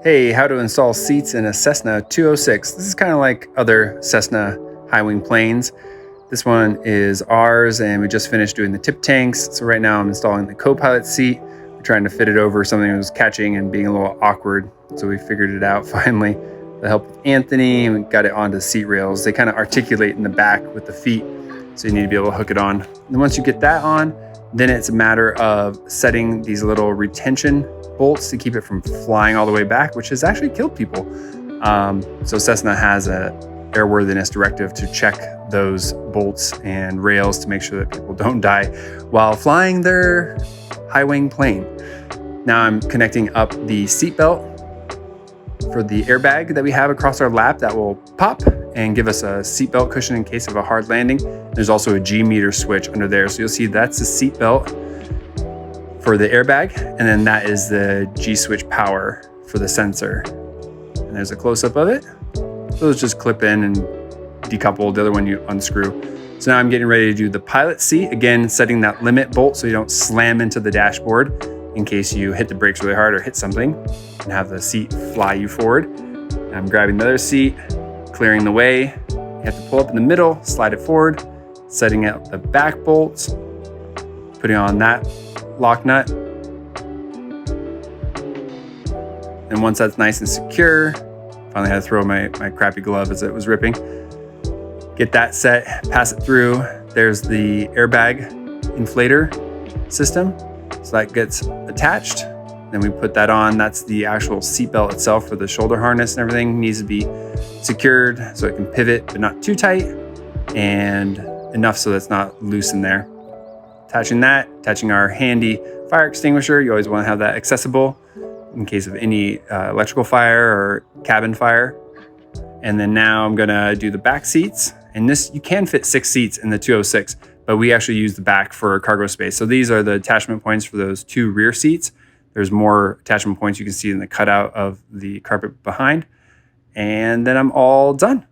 Hey, how to install seats in a Cessna 206. This is kind of like other Cessna high wing planes. This one is ours, and we just finished doing the tip tanks. So right now I'm installing the copilot seat. We're trying to fit it over something that was catching and being a little awkward. So we figured it out finally. The help of Anthony, and we got it onto seat rails. They kind of articulate in the back with the feet, so you need to be able to hook it on. And once you get that on, then it's a matter of setting these little retention bolts to keep it from flying all the way back, which has actually killed people. So Cessna has a Airworthiness Directive to check those bolts and rails to make sure that people don't die while flying their high wing plane. Now I'm connecting up the seatbelt for the airbag that we have across our lap that will pop and give us a seatbelt cushion in case of a hard landing. There's also a G meter switch under there. So you'll see that's the seatbelt for the airbag, and then that is the G switch power for the sensor. And there's a close-up of it. Those just clip in and decouple. The other one you unscrew. So now I'm getting ready to do the pilot seat. Again, setting that limit bolt so you don't slam into the dashboard in case you hit the brakes really hard or hit something and have the seat fly you forward. And I'm grabbing the other seat, clearing the way. You have to pull up in the middle, slide it forward, setting out the back bolts, putting on that lock nut. And once that's nice and secure, finally had to throw my crappy glove as it was ripping. Get that set, pass it through. There's the airbag inflator system. So that gets attached. Then we put that on. That's the actual seatbelt itself for the shoulder harness and everything. Needs to be secured so it can pivot, but not too tight, and enough so that it's not loose in there. Attaching that, attaching our handy fire extinguisher. You always want to have that accessible in case of any electrical fire or cabin fire. And then now I'm gonna do the back seats. And this, you can fit 6 seats in the 206, but we actually use the back for cargo space. So these are the attachment points for those 2 rear seats. There's more attachment points you can see in the cutout of the carpet behind. And then I'm all done.